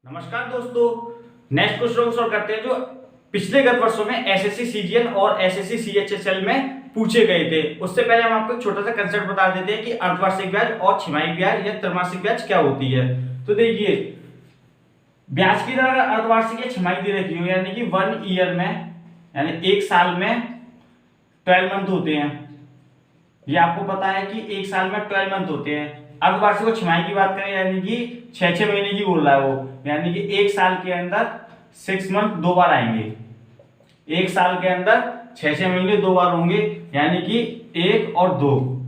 नमस्कार दोस्तों, next question solve करते हैं जो पिछले गत वर्षों में एसएससी सीजीएल और एसएससी सीएचएसएल में पूछे गए थे। उससे पहले हम आपको एक छोटा सा कंसेप्ट बता देते हैं कि अर्धवार्षिक ब्याज और छमाही ब्याज या त्रैमासिक ब्याज क्या होती है। तो देखिए, ब्याज की दर अर्धवार्षिक या छमाही दे रखी हो, यानी कि 1 ईयर में, यानी एक साल में 12 मंथ होते हैं। ये आपको पता है कि एक साल में 12 मंथ होते हैं। अर्धवार्षिक और छमाही की बात करें यानी कि 6-6 महीने की बोल रहा है वो, यानी कि एक साल के अंदर 6 मंथ 2 बार आएंगे। एक साल के अंदर 6-6 महीने 2 बार होंगे, यानी कि 1 और 2।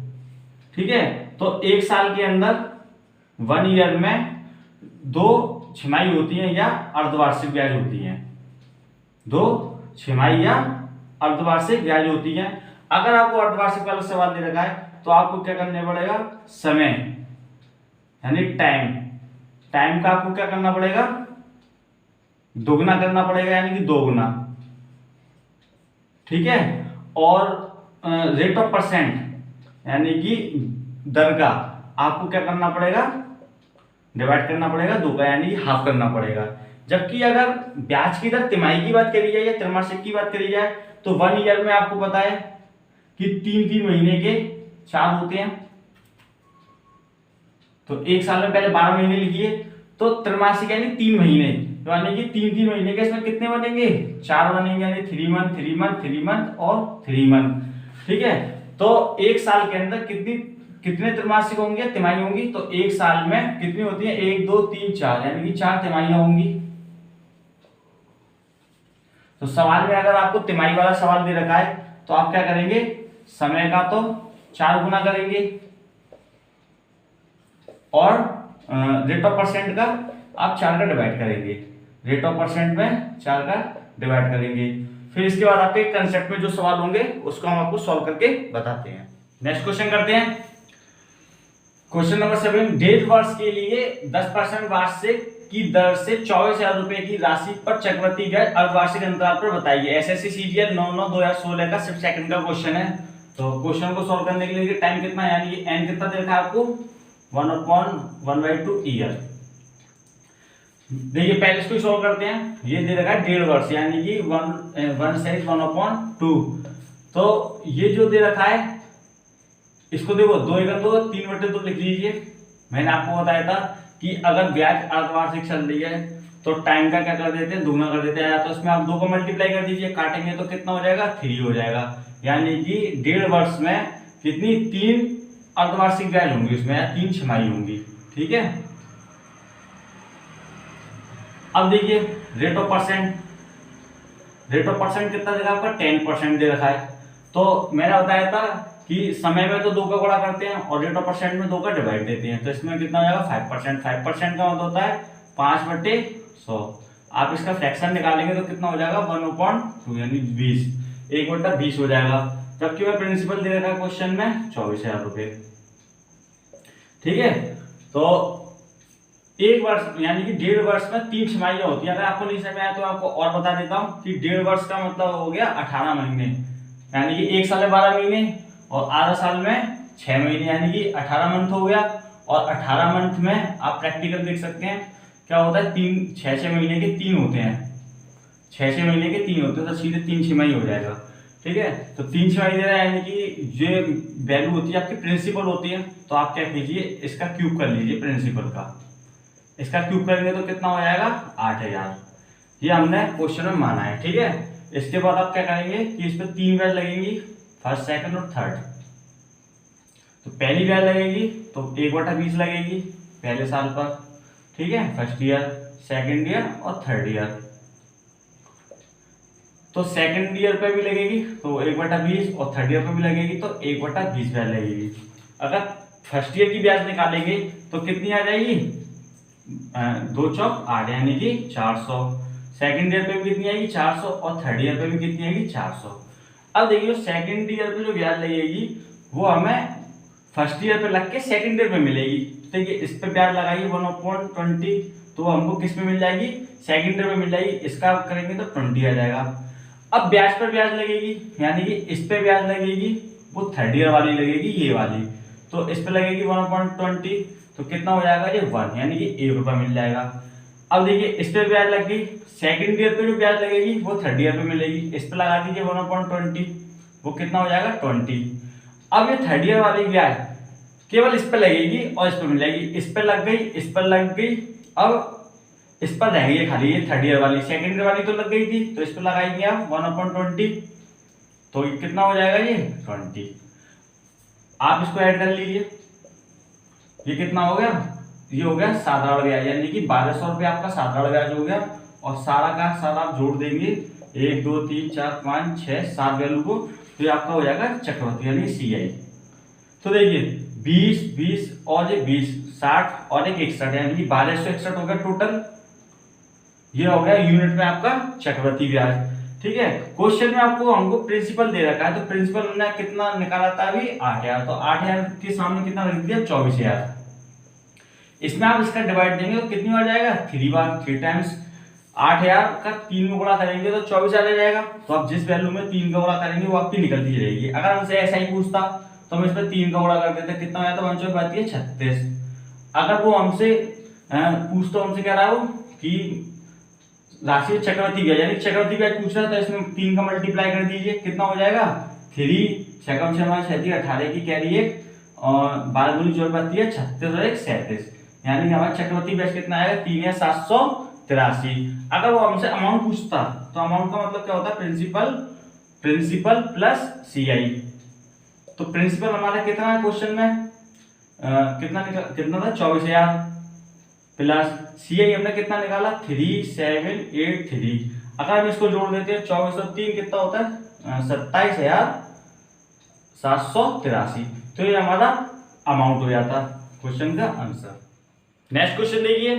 ठीक है, तो एक साल के अंदर 1 ईयर में 2 छमाही होती है या अर्धवार्षिक ब्याज होती है। 2 छमाही या अर्धवार्षिक ब्याज होती है। अगर आपको अर्धवार्षिक वाला सवाल दे रखा है तो आपको क्या करना पड़ेगा, समय यानी टाइम का आपको क्या करना पड़ेगा, दोगुना करना पड़ेगा, यानी कि 2 गुना। ठीक है, और रेट ऑफ परसेंट यानी कि दर का आपको क्या करना पड़ेगा, डिवाइड करना पड़ेगा 2 का, यानी कि हाफ करना पड़ेगा। जबकि अगर ब्याज की दर तिमाही की बात करी जाए या त्रैमासिक की बात करी जाए तो 1 ईयर में आपको पता है कि 3-3 महीने के 4 होते हैं। तो एक साल में पहले 12 महीने लिखिए, तो त्रैमासिक यानी 3 महीने, तो यानी कि 3-3 महीने के इसमें कितने बनेंगे, 4 बनेंगे, यानी 3 मंथ 3 मंथ 3 मंथ और 3 मंथ। ठीक है, तो एक साल के अंदर कितने त्रैमासिक होंगे, तिमाही होंगी। तो एक साल में कितनी होती है, 1 2 3 4, यानी कि 4 तिमाहियां होंगी। तो सवाल में अगर आपको तिमाही वाला सवाल दे रखा है तो आप क्या करेंगे, समय का तो 4 गुना करेंगे और रेट ऑफ परसेंट का आप 4 का डिवाइड करेंगे। रेट ऑफ परसेंट में 4 का डिवाइड करेंगे। फिर इसके बाद आपके कंसेप्ट में जो सवाल होंगे उसको हम आपको सॉल्व करके बताते हैं। नेक्स्ट क्वेश्चन करते हैं। क्वेश्चन नंबर 7, 1.5 वर्ष के लिए 10% वार्षिक की दर से 24,000 रुपए की राशि पर चक्रवृद्धि ब्याज अर्धवार्षिक अंतराल पर बताइए। एसएससी सीजीएल 9/9/2016 का सिर्फ सेकंड का क्वेश्चन है। तो क्वेश्चन को सॉल्व करने के लिए टाइम कितना है, यानी कि एन कितना दे रखा है आपको, 1/1/2 ईयर। देखिए पहले इसको सॉल्व करते हैं। ये दे रखा है 1.5 वर्ष, यानी कि 1 से 1/2। तो ये जो दे रखा है इसको देखो, 2 × 2 3/2 लिख लीजिए। मैंने आपको बताया था कि अगर ब्याज अर्धवार्षिक चल रही है तो टाइम का क्या कर देते हैं, दुगना कर देते हैं। या तो इसमें आप 2 को मल्टीप्लाई कर दीजिए, काटेंगे तो कितना हो जाएगा, 3 हो जाएगा। यानी कि 1.5 वर्ष में कितनी, 3 अर्धवार्षिक ब्याज होंगी उसमें, या 3 छमाही होंगी। ठीक है, अब देखिए रेट ऑफ परसेंट कितना देगा आपका, 10% दे रखा है। तो मैंने बताया था कि समय में तो 2 का गुणा करते हैं और रेट ऑफ परसेंट में 2 का डिवाइड देते हैं। तो इसमें कितना हो जाएगा, 5%। 5% का मतलब होता है 5/100। आप इसका फ्रैक्शन निकालेंगे तो कितना हो जाएगा, 1/2, यानी 20, 1/20 हो जाएगा। जबकि वह प्रिंसिपल दे रखा है क्वेश्चन में 24,000 रुपए। ठीक है, तो 1 वर्ष यानी कि 1.5 वर्ष में 3 छमाहियां होती है। अगर आपको नहीं समझ आया तो आपको और बता देता हूं कि 1.5 वर्ष का मतलब हो गया 18 महीने, यानी कि एक साल में 12 महीने और आधा साल में 6 महीने, यानी कि 18 मंथ हो गया। और 18 मंथ में आप प्रैक्टिकल देख सकते हैं क्या होता है, 6-6 महीने के 3 होते हैं, 6-6 महीने के 3 होते हैं, तो सीधे 3 छमाही हो जाएगा। ठीक है, तो 3 छमाही दे रहा है, यानी कि जो वैल्यू होती है आपकी प्रिंसिपल होती है। तो आप क्या कीजिए, इसका क्यूब कर लीजिए, प्रिंसिपल का इसका क्यूब करेंगे तो कितना हो जाएगा, 8,000। ये हमने क्वेश्चन में माना है। ठीक है, इसके बाद आप क्या करेंगे कि इस पर 3 ब्याज लगेंगी, फर्स्ट सेकंड और थर्ड। तो पहली ब्याज लगेगी तो 1/20 लगेगी पहले साल पर। ठीक है, फर्स्ट ईयर, सेकंड ईयर और थर्ड ईयर। तो सेकंड ईयर पे भी लगेगी तो 1/20 और थर्ड ईयर पे भी लगेगी तो 1/20 ब्याज लगेगी। अगर फर्स्ट ईयर की ब्याज निकालेंगे तो कितनी आ जाएगी, 2 चौक 8, यानी कि 400। सेकंड ईयर पे भी कितनी आएगी, 400, और थर्ड ईयर पे भी कितनी आएगी, 400। अब देखिए सेकंड ईयर पे जो ब्याज लगेगी वो हमें फर्स्ट ईयर पे लग के सेकंड ईयर पे मिलेगी। देखिए इस पे ब्याज लगाइए 1/20, तो हमको किस में मिल जाएगी, सेकंड ईयर पे मिल जाएगी। इसका करेंगे तो 20 आ जाएगा। अब ब्याज पर ब्याज लगेगी, यानी कि इस पे ब्याज लगेगी वो थर्ड ईयर वाली लगेगी, ये वाली। तो इस पे लगेगी 1/20, तो कितना हो जाएगा ये 1, यानी कि 1 रुपया मिल जाएगा। अब देखिए इस पे ब्याज लग गई, सेकंड ईयर पे जो ब्याज लगेगी वो थर्ड ईयर पे मिलेगी। इस पे लगा दीजिए 1/20, वो कितना हो जाएगा 20। अब ये थर्ड ईयर वाली ब्याज केवल इस पे लगेगी और इस पे मिलेगी, इस पे लग गई, इस पर लग गई, अब इस पर रह गई खाली ये थर्ड ईयर वाली। सेकंड ईयर वाली तो लग गई थी, तो इस पे लगाएंगे आप 1/20, तो ये कितना हो जाएगा ये 20। आप इसको ऐड कर लीजिए, ये कितना हो गया, ये हो गया साधारण ब्याज, यानी कि 1200 रुपये आपका साधारण ब्याज हो गया। और सारा का सारा आप जोड़ देंगे 1 2 3 4 5 6 7 वैल्यू को, तो ये आपका हो जाएगा चक्रवृद्धि यानी CI। तो देखिए 20 20 और ये 20 60 और एक 61, यानी कि 1261 हो गया टोटल। ये हो गया यूनिट में आपका चक्रवृद्धि ब्याज। ठीक है, क्वेश्चन में आपको हमको प्रिंसिपल दे रखा है, तो प्रिंसिपल हमने कितना निकाला था अभी 8000, तो 8000 के सामने कितना रख दिया 24000। इसमें आप इसका डिवाइड देंगे तो कितनी बार जाएगा 3 बार, 3 टाइम्स 8000 का 3 में गुणा करेंगे तो 24000 आ जाएगा। तो आप जिस वैल्यू में 3 का गुणा करेंगे वो आपकी निकलती रहेगी। अगर हमसे ऐसा ही पूछता तो हम इसमें 3 का गुणा कर देते, कितना हो जाता है 1 बात है 36। अगर वो हमसे पूछता, हमसे कह रहा हो कि राशि चक्रवृद्धि ब्याज यानी चक्रवृद्धि ब्याज पूछ रहा है, तो इसमें 3 का मल्टीप्लाई कर दीजिए, कितना हो जाएगा 3 6 18 की कैरी 1 और 12 दूनी 4 बात है 36 और 1 37, यानी हमारा चक्रवृद्धि ब्याज कितना आएगा 3783। अगर वो हमसे अमाउंट पूछता तो अमाउंट का मतलब क्या होता है प्रिंसिपल प्लस CI। तो प्रिंसिपल हमारा कितना है क्वेश्चन में कितना था 24000 प्लस CI हमने कितना निकाला 3783। अगर हम इसको जोड़ देते हैं 2403 कितना होता है 27783, तो ये हमारा अमाउंट हो जाता क्वेश्चन का आंसर। नेक्स्ट क्वेश्चन देखिए,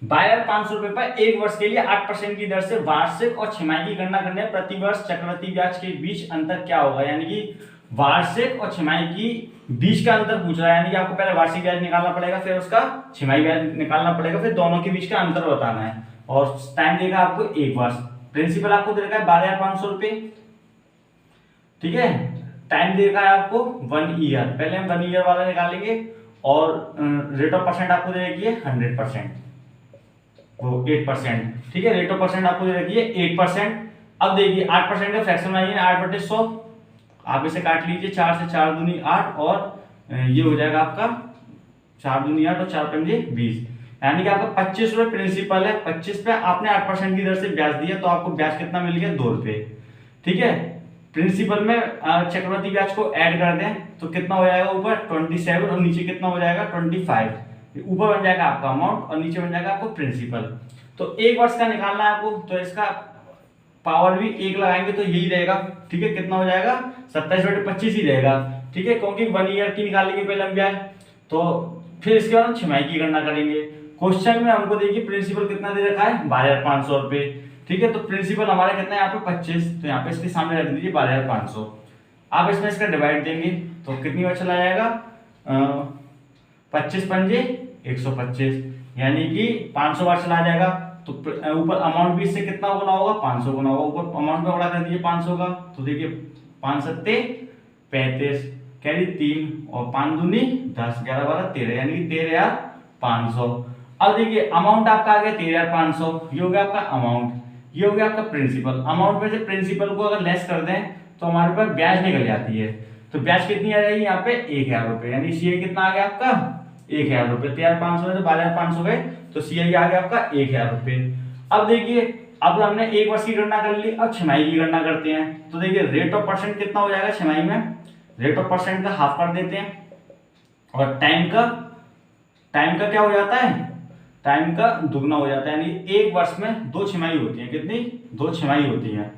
बायर 500 रुपए पर 1 वर्ष के लिए 8% की दर से वार्षिक और छमाही की गणना करने प्रति वर्ष चक्रवृद्धि ब्याज के बीच अंतर क्या होगा। यानी कि वार्षिक और छमाही की बीच का अंतर पूछ रहा है, यानी कि आपको पहले वार्षिक ब्याज निकालना पड़ेगा, फिर उसका छमाही ब्याज निकालना पड़ेगा, फिर दोनों के बीच का अंतर बताना है। और टाइम देगा आपको 1 वर्ष, प्रिंसिपल आपको दे रखा है 12500 रुपए। ठीक है, टाइम दे रखा है आपको 1 ईयर, पहले हम 1 ईयर वाला निकालेंगे। और रेट ऑफ परसेंट आपको दे रखी है 100%, वो 8%। ठीक है, रेट ऑफ परसेंट आपको दे रखी है 8%। अब देखिए 8% का फ्रैक्शन बनाइए 8/100, आप इसे काट लीजिए, 4 से 4 दूनी 8 और ये हो जाएगा आपका 4 दूनी 8 और 4 पंजे 20, यानी कि आपका 25 रुपए प्रिंसिपल है। 25 पे आपने 8% की दर से ब्याज दिया, तो आपको ब्याज कितना मिल गया 2 रुपए। ठीक है, प्रिंसिपल में चक्रवृद्धि ब्याज को ऐड कर दें तो कितना हो जाएगा ऊपर 27 और नीचे कितना हो जाएगा 25। ऊपर बन जाएगा आपका अमाउंट और नीचे बन जाएगा आपको प्रिंसिपल। तो 1 वर्ष का निकालना है आपको, तो इसका पावर भी 1 लगाएंगे तो यही रहेगा। ठीक है, कितना हो जाएगा 27/25 ही रहेगा। ठीक है, क्योंकि 1 ईयर की निकालेंगे पहले हम ब्याज, तो फिर इसके बाद हम छमाही की गणना करेंगे। क्वेश्चन में हमको देखिए प्रिंसिपल कितना दे रखा है 12500 रुपए। ठीक है, तो प्रिंसिपल हमारा कितना है यहाँ पे 25, तो यहाँ पे इसके सामने रख दीजिए 12500। आप इसमें इसका डिवाइड देंगे तो कितनी बार चला जाएगा 25 पंजे 125, यानी कि 500 बार चला जाएगा। तो ऊपर अमाउंट भी इससे कितना गुना होगा 500 गुना होगा, ऊपर अमाउंट में बड़ा कर दीजिए 500 का, तो देखिए 5 सत्ते 35 कैरी 3 और 5 दूनी 10 11 12 13, यानी कि 13500। अब देखिए अमाउंट आपका आ गया 13500, ये हो गया आपका अमाउंट, ये हो गया आपका प्रिंसिपल। अमाउंट में से प्रिंसिपल को अगर लेस कर दें तो हमारे पास ब्याज निकल जाती है। तो ब्याज कितनी आ जाएगी यहाँ पे 1000 रुपए, यानी CI कितना आ गया आपका 1000 रुपए। 13500 में से 12500 गए तो CI आ गया आपका 1000 रुपए। अब देखिए, अब हमने 1 वर्ष की गणना कर ली, अब छमाही की गणना करते हैं। तो देखिए रेट ऑफ परसेंट कितना हो जाएगा छमाही में, रेट ऑफ परसेंट का हाफ कर देते हैं, और टाइम का क्या हो जाता है, टाइम का दुगना हो जाता है। यानी 1 वर्ष में 2 छमाही होती है, कितनी 2 छमाही होती है,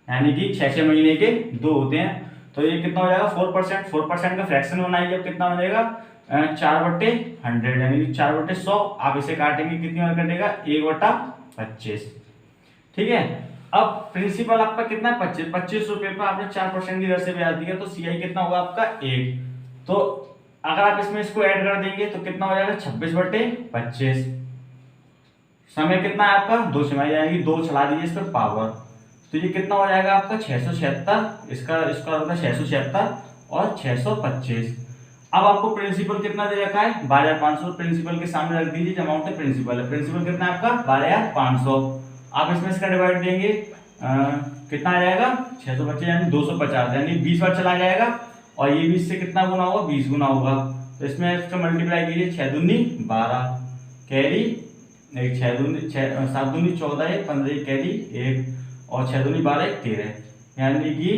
यानी कि 6 महीने के 2 होते हैं। तो ये कितना हो जाएगा 4% का फ्रैक्शन बनाइए, अब कितना बनेगा 4/100, यानी कि 4/100। आप इसे काटेंगे कितनी बार कटेगा 1/25। ठीक है, अब प्रिंसिपल आपका कितना है 25 रुपए पर आपने 4% की दर से ब्याज दिया, तो CI कितना होगा आपका 1। तो अगर आप इसमें इसको ऐड कर देंगे तो कितना हो जाएगा 26/25। समय कितना है आपका 2 छमाही, यानी 2 चला दीजिए इस पर पावर, तो ये कितना हो जाएगा आपका 676, इसका होगा 676 और 625। अब आपको प्रिंसिपल कितना दे रखा है 12,500, प्रिंसिपल के सामने रख दीजिए, अमाउंट है प्रिंसिपल है, प्रिंसिपल कितना है आपका 12,500। आप इसमें इसका डिवाइड देंगे कितना आ जाएगा 625 यानी 250, यानी 20 बार चला जाएगा और ये 20 से कितना गुना होगा 20 गुना होगा। तो इसमें इसका मल्टीप्लाई कीजिए 6 दूनी 12 कैरी, एक 6 दूनी 7 दूनी 14 है 15 कैरी एक और 6 दूनी 12 13, यानी कि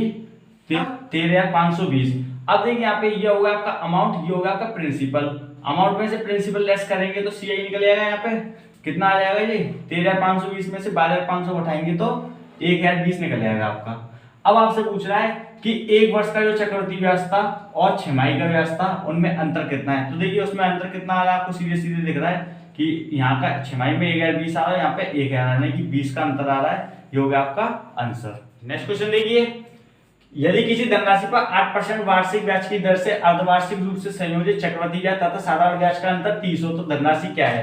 13,520। अब देखिए यहाँ पे ये होगा आपका अमाउंट, ये होगा आपका प्रिंसिपल, अमाउंट में से प्रिंसिपल लेस करेंगे तो सीआई निकल जाएगा। यहाँ पे कितना आ जाएगा ये 13,520 में से 12,500 उठाएंगे तो 1,020 निकल जाएगा आपका। अब आपसे पूछ रहा है कि एक वर्ष का जो चक्रवृद्धि ब्याज था और छमाही का ब्याज था उनमें अंतर कितना है। तो देखिए उसमें अंतर कितना आ रहा है आपको सीधे सीधे दिख रहा है कि यहाँ का छमाही में 1,020 आ रहा है, यहाँ पे 1,000 यानी कि 20 का अंतर आ रहा है। ये हो गया आपका आंसर। नेक्स्ट क्वेश्चन देखिए, यदि किसी धनराशि पर 8% वार्षिक ब्याज की दर से अर्धवार्षिक रूप से संयोजित चक्रवृद्धि ब्याज तथा साधारण ब्याज का अंतर 30 हो तो धनराशि क्या है।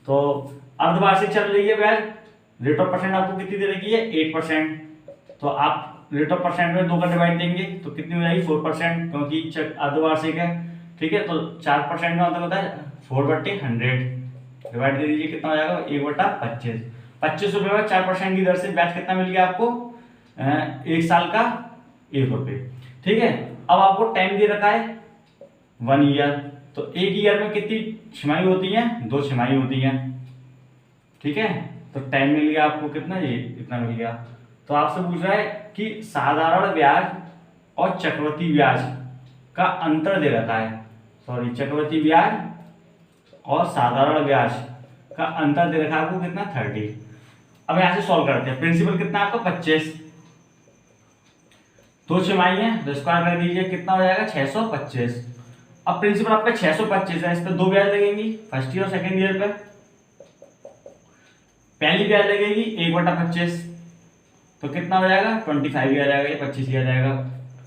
तो अर्धवार्षिक चल रही है ब्याज, रेट ऑफ परसेंट आपको कितनी दे रखी है 8%, तो आप रेट ऑफ परसेंट में 2 का डिवाइड देंगे तो कितनी हो जाएगी 4%, क्योंकि अर्धवार्षिक है। ठीक है, तो 4% का मतलब होता है 4/100, डिवाइड दे दीजिए कितना हो जाएगा 1/25। 25 रुपए में 4% की दर से ब्याज कितना मिल गया आपको एक साल का 1 रुपए। ठीक है, अब आपको टाइम दे रखा है 1 ईयर, तो एक ईयर में कितनी छमाही होती है 2 छमाही होती है। ठीक है, तो टाइम मिल गया आपको कितना, ये इतना मिल गया। तो आपसे पूछ रहा है कि साधारण ब्याज और चक्रवृद्धि ब्याज का अंतर दे रखा है, सॉरी चक्रवृद्धि ब्याज और साधारण ब्याज का अंतर दे रखा है आपको कितना 30। अब यहां से सॉल्व करते हैं। प्रिंसिपल कितना आपका 25, 2 छमाही है तो स्क्वायर कर दीजिए कितना हो जाएगा 625। अब प्रिंसिपल आपका 625 है, इस पर 2 ब्याज लगेंगी फर्स्ट ईयर और सेकेंड ईयर पे। पहली ब्याज लगेगी 1/25 तो कितना हो जाएगा 25 ही आ जाएगा, ये 25 ही आ जाएगा।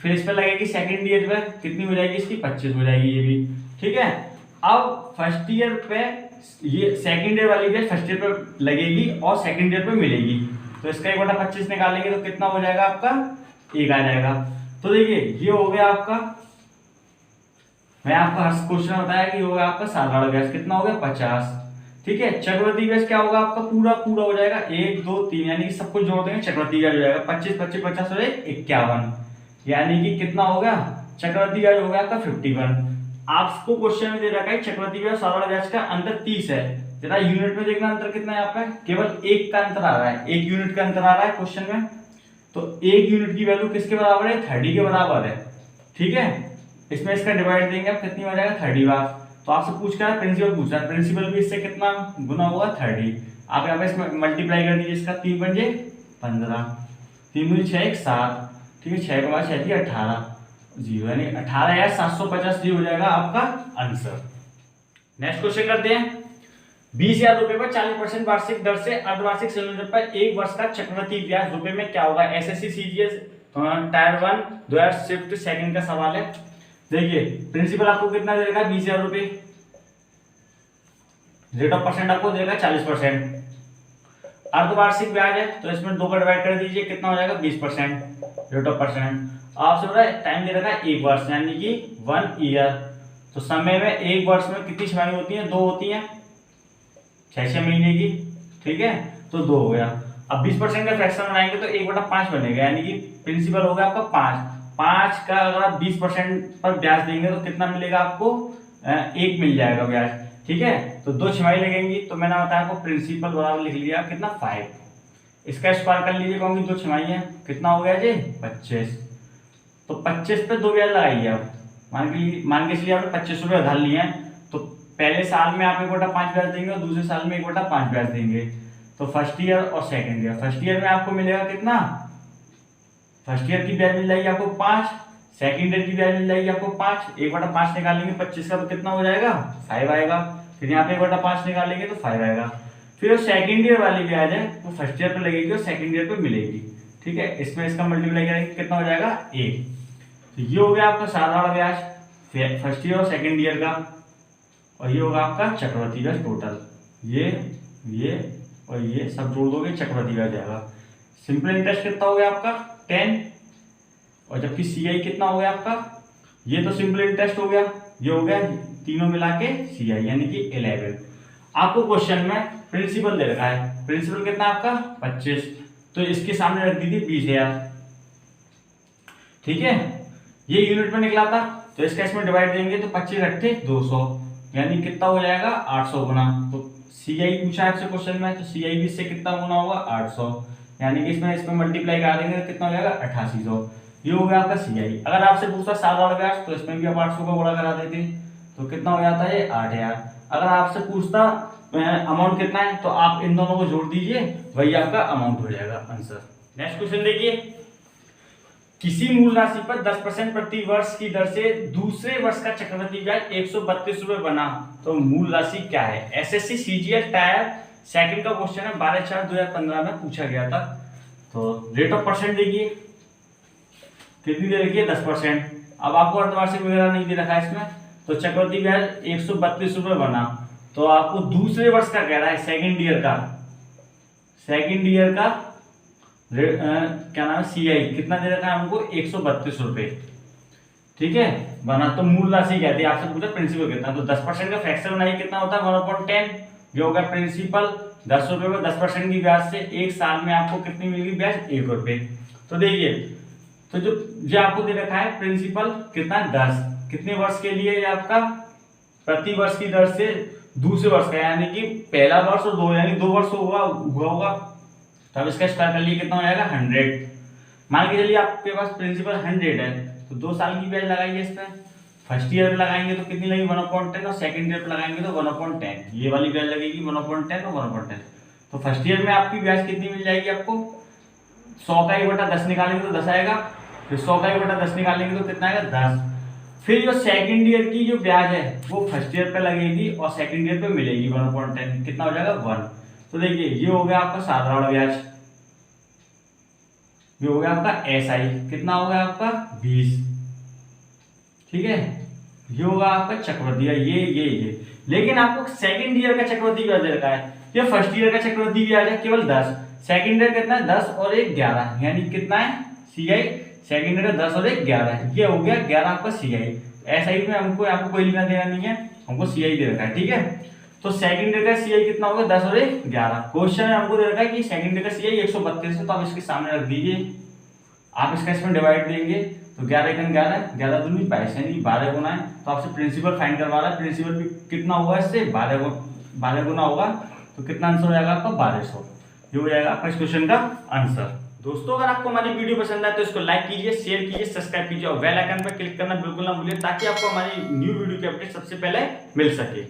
फिर इस पर लगेगी सेकेंड ईयर पे, कितनी हो जाएगी इसकी 25 हो जाएगी ये भी। ठीक है, अब फर्स्ट ईयर पे ये सेकेंड ईयर वाली ब्याज फर्स्ट ईयर पे लगेगी और सेकेंड ईयर पे मिलेगी, तो इसका 1/25 निकालेंगे तो कितना हो जाएगा आपका 1 आ जाएगा। तो देखिए ये हो गया आपका, मैं आपको हर क्वेश्चन बताया कि होगा आपका साधारण ब्याज कितना हो गया 50। ठीक है, चक्रवृद्धि ब्याज क्या होगा आपका पूरा पूरा हो जाएगा 1 2 3, यानी कि सब कुछ जोड़ देंगे चक्रवृद्धि ब्याज हो जाएगा 25 25 50 हो जाएगा 51, यानी कि कितना हो गया चक्रवृद्धि ब्याज हो गया आपका 51। आपको क्वेश्चन में दे रखा है चक्रवृद्धि ब्याज साधारण ब्याज का अंतर 30 है, जरा यूनिट में देखना अंतर कितना है आपका, केवल 1 का अंतर आ रहा है, 1 यूनिट का अंतर आ रहा है क्वेश्चन में। तो 1 यूनिट की वैल्यू किसके बराबर है 30 के बराबर है। ठीक है, इसमें इसका डिवाइड देंगे आप कितनी हो जाएगा 30 बार। तो आपसे पूछ रहा है प्रिंसिपल पूछ रहा है, प्रिंसिपल भी इससे कितना गुना होगा 30। आप यहाँ पे इसमें मल्टीप्लाई कर दीजिए, इसका 3 पंजे 15, 3 दूनी 6 1 7। ठीक है, 6 के बाद 6 18 जीरो, यानी 18,750 हो जाएगा आपका आंसर। नेक्स्ट क्वेश्चन करते हैं। 20,000 रुपए पर 40% वार्षिक दर से अर्धवार्षिक संयोजन पर 1 वर्ष का चक्रवृद्धि ब्याज रुपए में क्या होगा। SSC CGS tyre 1 2000 shift second का सवाल है। देखिए प्रिंसिपल आपको कितना देगा 20,000 रुपए, रेट ऑफ परसेंट आपको देगा 40%, अर्धवार्षिक ब्याज है तो इसमें 2 का डिवाइड कर दीजिए कितना हो जाएगा 20% रेट ऑफ परसेंट। आपसे बोला टाइम दे रखा है 1 वर्ष यानी कि 1 ईयर, तो समय में 1 वर्ष में कितनी छमाही होती है 2 होती है 6 महीने की। ठीक है, तो 2 हो गया। अब 20% का फ्रैक्शन बनाएंगे तो 1/5 बनेगा, यानी कि प्रिंसिपल हो गया आपका 5 का अगर आप 20% पर ब्याज देंगे तो कितना मिलेगा आपको 1 मिल जाएगा ब्याज। ठीक है, तो 2 छमाही लगेंगी, तो मैंने बताया आपको प्रिंसिपल बराबर लिख लिया कितना 5, इसका स्क्वायर कर लीजिए क्योंकि 2 छमाही है, कितना हो गया जी 25। तो 25 पे 2 ब्याज लगाइए आप, मान के चलिए आपने 25 रुपये उधार लिए हैं, तो पहले साल में आप 1/5 ब्याज देंगे और दूसरे साल में 1/5 ब्याज देंगे। तो फर्स्ट ईयर और सेकंड ईयर, फर्स्ट ईयर में आपको मिलेगा कितना, फर्स्ट ईयर की ब्याज मिल जाएगी आपको 5, सेकंड ईयर की ब्याज मिल जाएगी आपको 5, 1/5 निकालेंगे 25 का तो कितना हो जाएगा 5 आएगा, फिर यहाँ पे 1/5 निकालेंगे तो 5 आएगा। फिर सेकंड ईयर वाली ब्याज है वो फर्स्ट ईयर पे लगेगी और सेकंड ईयर पे मिलेगी। ठीक है, इसमें इसका मल्टीप्लाई करेंगे कितना हो जाएगा 1। तो ये हो गया आपका साधारण ब्याज फर्स्ट ईयर और सेकंड ईयर का, और ये होगा आपका चक्रवृद्धि ब्याज टोटल, ये और ये सब जोड़ दोगे चक्रवृद्धि ब्याज जाएगा। सिंपल इंटरेस्ट कितना हो गया आपका 10, और जबकि सीआई कितना हो गया आपका, ये तो सिंपल इंटरेस्ट हो गया ये हो गया तीनों मिला के सी आई यानी कि 11। आपको क्वेश्चन में प्रिंसिपल दे रखा है, प्रिंसिपल कितना आपका 25, तो इसके सामने रख दी थी 20,000। ठीक है, ये यूनिट में निकला था तो इसका इसमें डिवाइड देंगे तो 25 रखते 200 यानी कितना हो जाएगा 800 गुना। तो सी आई पूछा है आपसे क्वेश्चन में, तो सी आई भी इससे कितना गुना होगा 800 यानी कि इसमें मल्टीप्लाई करा देंगे तो कितना हो जाएगा 8800। ये हो गया आपका सी आई। अगर आपसे पूछता साधारण ब्याज तो इसमें भी आप 800 का गुणा करा देते तो कितना हो जाता है 8000। अगर आपसे पूछता अमाउंट कितना है तो आप इन दोनों को जोड़ दीजिए, वही आपका अमाउंट हो जाएगा आंसर। नेक्स्ट क्वेश्चन देखिए, किसी मूल राशि पर 10% प्रति वर्ष की दर से दूसरे वर्ष का चक्रवृद्धि ब्याज 132 रुपए बना तो मूल राशि क्या है। एसएससी सीजीएल टायर सेकंड का क्वेश्चन है, 12/4/2015 में पूछा गया था। तो रेट ऑफ परसेंट देखिए कितनी दे रखी है 10%। अब आपको अर्धवार्षिक वगैरह नहीं दे रखा है इसमें, तो चक्रवृद्धि ब्याज 132 रुपए बना तो आपको दूसरे वर्ष का कह रहा है, सेकंड ईयर का क्या नाम है सीआई कितना दे रखा है हमको 132 रुपए। ठीक है बना, तो मूल राशि कहती है, आपसे पूछा प्रिंसिपल कितना, तो 10% का फ्रैक्शन बनाइए कितना होता है 1/10 जो होगा प्रिंसिपल 10 रुपए में 10% की ब्याज से एक साल में आपको कितनी मिलेगी ब्याज 1 रुपए। तो देखिए तो जो आपको दे रखा है प्रिंसिपल कितना 10 कितने वर्ष के लिए आपका प्रति वर्ष की दर से दूसरे वर्ष का यानी कि पहला वर्ष और दो यानी 2 वर्ष हुआ होगा। तो अब इसका स्क्वायर कर लिए कितना हो जाएगा 100। मान के चलिए आपके पास प्रिंसिपल 100 है तो 2 साल की ब्याज लगाइए इस पर। फर्स्ट ईयर पे लगाएंगे तो कितनी लगेगी 1/10 और सेकंड ईयर पे लगाएंगे तो 1/10 ये वाली ब्याज लगेगी 1/10 और 1/10। तो फर्स्ट ईयर में आपकी ब्याज कितनी मिल जाएगी आपको 100 का 1/10 निकालेंगे तो 10 आएगा, फिर 100 का 1/10 निकालेंगे तो कितना आएगा 10। फिर जो सेकंड ईयर की जो ब्याज है वो फर्स्ट ईयर पे लगेगी और सेकंड ईयर पे मिलेगी 1/10 कितना हो जाएगा 1। तो देखिए ये हो गया आपका साधारण ब्याज, ये हो गया आपका एसआई कितना हो गया आपका 20। ठीक है ये होगा आपका चक्रवृद्धि ये लेकिन आपको सेकंड ईयर का चक्रवृद्धि ब्याज दे रखा है, ये फर्स्ट ईयर का चक्रवृद्धि ब्याज है केवल 10, सेकंड ईयर कितना है 10 और 1 11 यानी कितना है सीआई सेकंड ईयर 10 और 1 11 ये हो गया 11 आपका सीआई। एसआई में हमको आपको कोई लेना देना नहीं है, हमको सीआई दे रखा है। ठीक है तो सेकंड ईयर का सीआई कितना होगा 10 और 1 11। क्वेश्चन में हमको दे रखा है कि सेकंड ईयर का सीआई 132 है तो आप इसके सामने रख दीजिए, आप इसका इसमें डिवाइड देंगे तो 11 × 11 11 दूनी 22 यानी 12 गुना है। तो आपसे प्रिंसिपल फाइंड करवा रहा है, प्रिंसिपल भी कितना होगा इससे 12 गुना होगा तो कितना आंसर हो जाएगा आपका 1200। ये हो जाएगा आपका इस क्वेश्चन का आंसर। दोस्तों अगर आपको हमारी वीडियो पसंद आए तो इसको लाइक कीजिए, शेयर कीजिए, सब्सक्राइब कीजिए और बेल आइकन पर क्लिक करना बिल्कुल ना भूलिए ताकि आपको हमारी न्यू वीडियो की अपडेट सबसे पहले मिल सके।